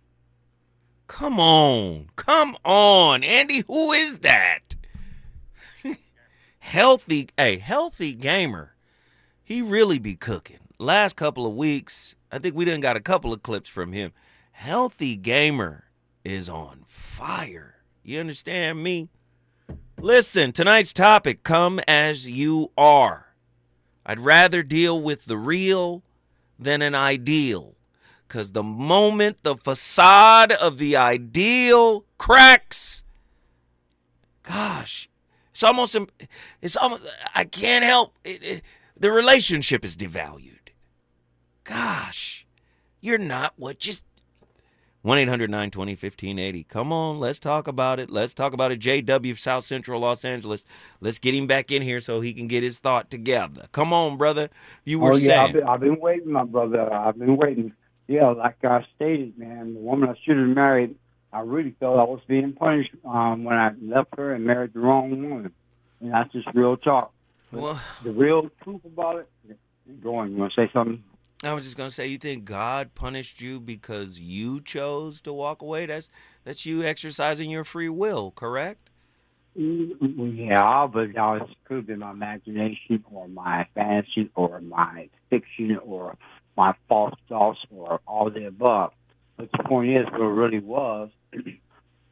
[SPEAKER 8] Come on, Andy, who is that? Healthy gamer. He really be cooking. Last couple of weeks, I think we done got a couple of clips from him. Healthy Gamer is on fire. You understand me? Listen, tonight's topic, come as you are. I'd rather deal with the real than an ideal. Because the moment the facade of the ideal cracks, gosh, it's almost, I can't help it. The relationship is devalued. Gosh, you're not what you... 1-800-920-1580. Come on, let's talk about it. Let's talk about it. JW, South Central Los Angeles. Let's get him back in here so he can get his thought together. Come on, brother. You were saying.
[SPEAKER 6] I've been waiting, my brother. I've been waiting. Yeah, like I stated, man, the woman I should have married, I really felt I was being punished when I left her and married the wrong woman. And that's just real talk.
[SPEAKER 8] Well,
[SPEAKER 6] the real truth about it, go on, you want to say something?
[SPEAKER 8] I was just going to say, you think God punished you because you chose to walk away? That's you exercising your free will, correct?
[SPEAKER 6] Yeah, but it could have been my imagination or my fantasy or my fiction or my false thoughts or all of the above. But the point is, what it really was,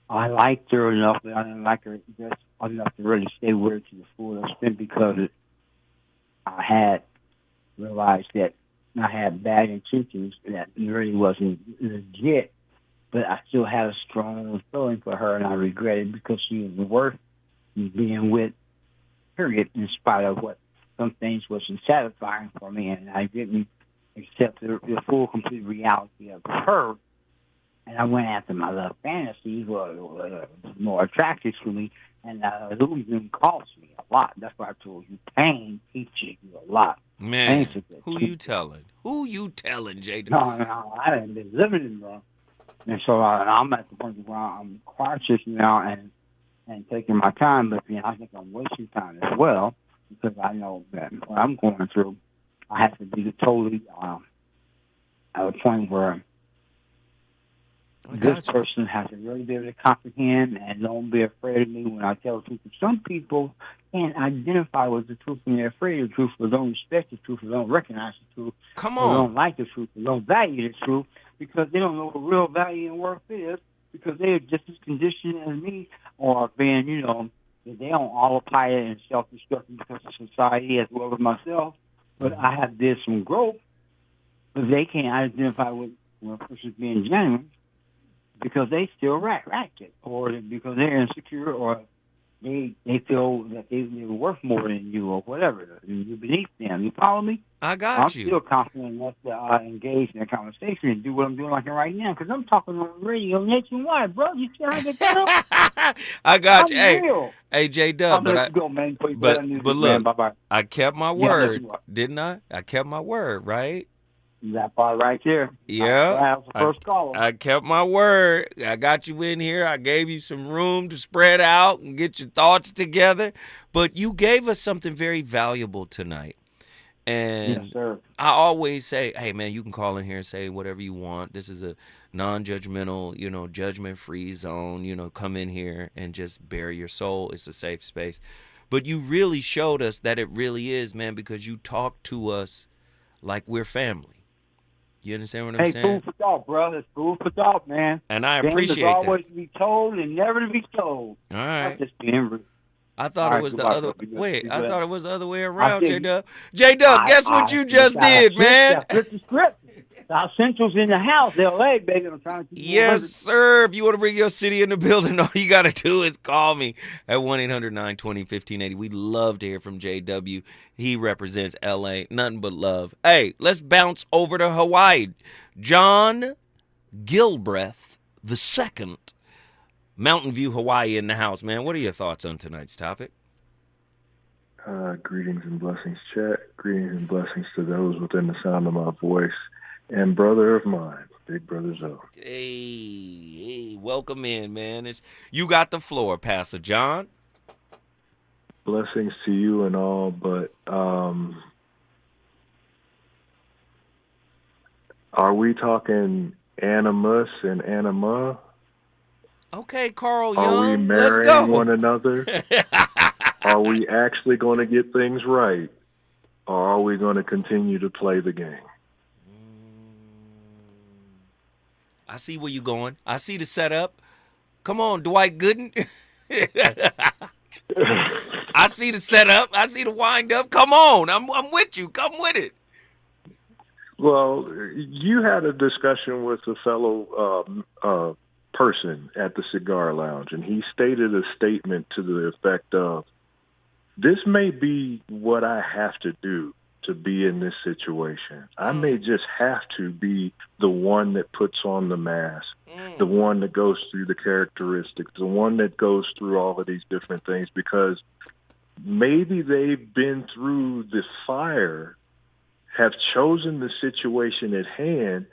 [SPEAKER 6] I liked her enough, but I didn't like her just enough to really stay with her to the full extent because I had realized that I had bad intentions that really wasn't legit, but I still had a strong feeling for her, and I regret it because she was worth being with, period, in spite of what some things wasn't satisfying for me, and I didn't accept the full, complete reality of her, and I went after my love fantasies, were more attractive to me, and illusion cost me a lot. That's why I told you, pain teaches you a lot.
[SPEAKER 8] Man, who you telling? Who you telling, Jada?
[SPEAKER 6] No, I haven't been living in love. And so I'm at the point where I'm cautious now and taking my time, but I think I'm wasting time as well because I know that what I'm going through, I have to be totally at a point where this person has to really be able to comprehend and don't be afraid of me when I tell the truth. Some people can't identify with the truth when they're afraid of the truth, or don't respect the truth, or don't recognize the truth,
[SPEAKER 8] Come
[SPEAKER 6] or
[SPEAKER 8] on.
[SPEAKER 6] don't like the truth, or don't value the truth, because they don't know what real value and worth is, because they're just as conditioned as me, or being, they don't autopilot and self-destruction because of society as well as myself. But I have did some growth, but they can't identify with when a person's being genuine because they still ratchet, or because they're insecure, or they feel that they're worth more than you, or whatever. You're beneath them. You follow me?
[SPEAKER 8] I got
[SPEAKER 6] I'm
[SPEAKER 8] you.
[SPEAKER 6] still confident enough to engage in a conversation and do what I'm doing like right now, because I'm talking on the radio nationwide, bro. You see how I get that?
[SPEAKER 8] I got you.
[SPEAKER 6] Real.
[SPEAKER 8] Hey, J-Dub,
[SPEAKER 6] But
[SPEAKER 8] but look,
[SPEAKER 6] bye-bye.
[SPEAKER 8] I kept my
[SPEAKER 6] Yeah,
[SPEAKER 8] word,
[SPEAKER 6] listen,
[SPEAKER 8] didn't I? I kept my word, right?
[SPEAKER 6] That part right there.
[SPEAKER 8] Yeah,
[SPEAKER 6] First caller.
[SPEAKER 8] I kept my word. I got you in here. I gave you some room to spread out and get your thoughts together. But you gave us something very valuable tonight. And
[SPEAKER 6] Yes, sir.
[SPEAKER 8] I always say, hey, man, you can call in here and say whatever you want. This is a non-judgmental, judgment-free zone. Come in here and just bare your soul. It's a safe space. But you really showed us that it really is, man, because you talk to us like we're family. You understand what I'm saying?
[SPEAKER 6] Food for thought, bro. It's food for thought, man.
[SPEAKER 8] And I
[SPEAKER 6] Things
[SPEAKER 8] appreciate
[SPEAKER 6] is
[SPEAKER 8] that.
[SPEAKER 6] always to be told and never to be told.
[SPEAKER 8] All right.
[SPEAKER 6] That's just being rude.
[SPEAKER 8] I thought
[SPEAKER 6] All
[SPEAKER 8] it was
[SPEAKER 6] right,
[SPEAKER 8] the
[SPEAKER 6] goodbye,
[SPEAKER 8] other.
[SPEAKER 6] brother.
[SPEAKER 8] Wait, I
[SPEAKER 6] Good.
[SPEAKER 8] thought it was the other way around,
[SPEAKER 6] think-
[SPEAKER 8] J-Dub. J-Dub, guess what you just did, man?
[SPEAKER 6] Flip the script. South Central's in the house. L.A., baby. I'm trying to keep you
[SPEAKER 8] Yes, sir. If you want to bring your city in the building, all you got to do is call me at 1-800-920-1580. We'd love to hear from JW. He represents L.A. Nothing but love. Hey, let's bounce over to Hawaii. John Gilbreth II, Mountain View, Hawaii in the house, man. What are your thoughts on tonight's topic?
[SPEAKER 14] Greetings and blessings, chat. Greetings and blessings to those within the sound of my voice. And brother of mine, Big Brother Zoe.
[SPEAKER 8] Hey, welcome in, man. You got the floor, Pastor John.
[SPEAKER 14] Blessings to you and all, but are we talking animus and anima?
[SPEAKER 8] Okay, Carl Young,
[SPEAKER 14] are we
[SPEAKER 8] let's go.
[SPEAKER 14] marrying one another? Are we actually going to get things right? Or are we going to continue to play the game?
[SPEAKER 8] I see where you're going. I see the setup. Come on, Dwight Gooden. I see the setup. I see the wind up. Come on. I'm with you. Come with it.
[SPEAKER 14] Well, you had a discussion with a fellow person at the cigar lounge, and he stated a statement to the effect of, this may be what I have to do to be in this situation. I may just have to be the one that puts on the mask, the one that goes through the characteristics, the one that goes through all of these different things, because maybe they've been through the fire, have chosen the situation at hand,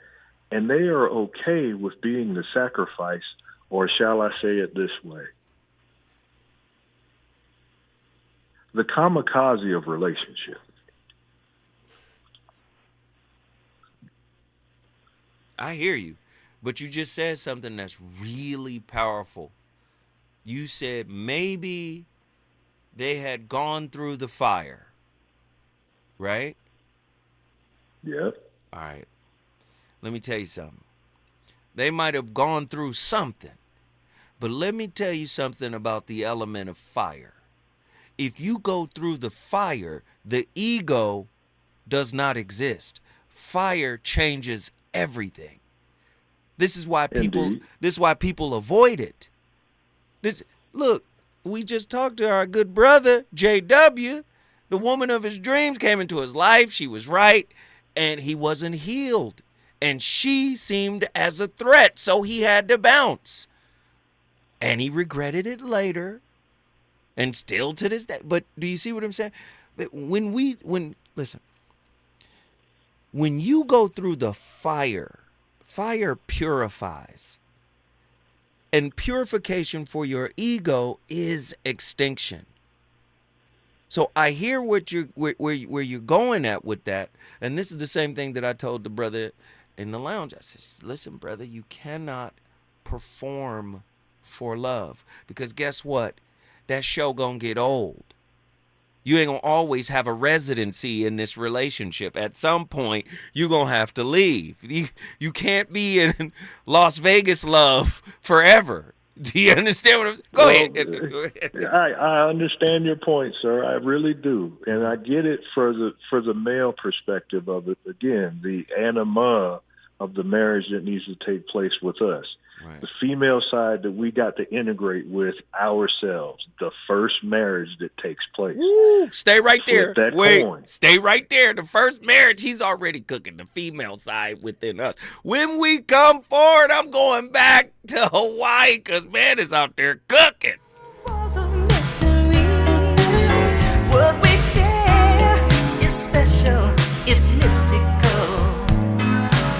[SPEAKER 14] and they are okay with being the sacrifice, or shall I say it this way, the kamikaze of relationship.
[SPEAKER 8] I hear you, but you just said something that's really powerful. You said maybe they had gone through the fire, right?
[SPEAKER 14] Yep.
[SPEAKER 8] All right. Let me tell you something. They might have gone through something, but let me tell you something about the element of fire. If you go through the fire, the ego does not exist. Fire changes everything. This is why people avoid it. Look, we just talked to our good brother, JW. The woman of his dreams came into his life. She was right, and he wasn't healed. And she seemed as a threat, so he had to bounce. And he regretted it later, and still to this day. But do you see what I'm saying? Listen, when you go through the fire purifies. And purification for your ego is extinction. So I hear where you're going at with that. And this is the same thing that I told the brother in the lounge. I said, listen, brother, you cannot perform for love. Because guess what? That show gonna get old. You ain't gonna always have a residency in this relationship. At some point, you're gonna have to leave. You can't be in Las Vegas love forever. Do you understand what I'm saying? Go ahead.
[SPEAKER 14] I understand your point, sir. I really do. And I get it for the male perspective of it. Again, the anima of the marriage that needs to take place with us. Right. The female side that we got to integrate with ourselves, the first marriage that takes place.
[SPEAKER 8] Woo, stay right there. Stay right there. The first marriage, he's already cooking the female side within us. When we come forward, I'm going back to Hawaii because man is out there cooking.
[SPEAKER 5] What we share is special, it's mystical.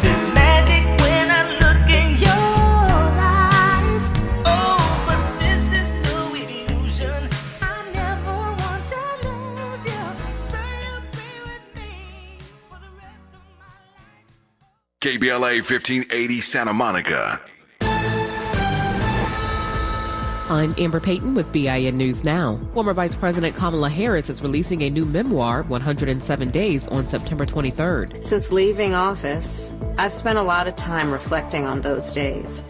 [SPEAKER 5] There's magic when I look in your eyes. Oh, but this is no illusion. I never want to lose you. So you'll be with me for the rest of my life.
[SPEAKER 10] KBLA 1580 Santa Monica.
[SPEAKER 15] I'm Amber Payton with BIN News Now. Former Vice President Kamala Harris is releasing a new memoir, 107 Days, on September 23rd.
[SPEAKER 20] Since leaving office, I've spent a lot of time reflecting on those days.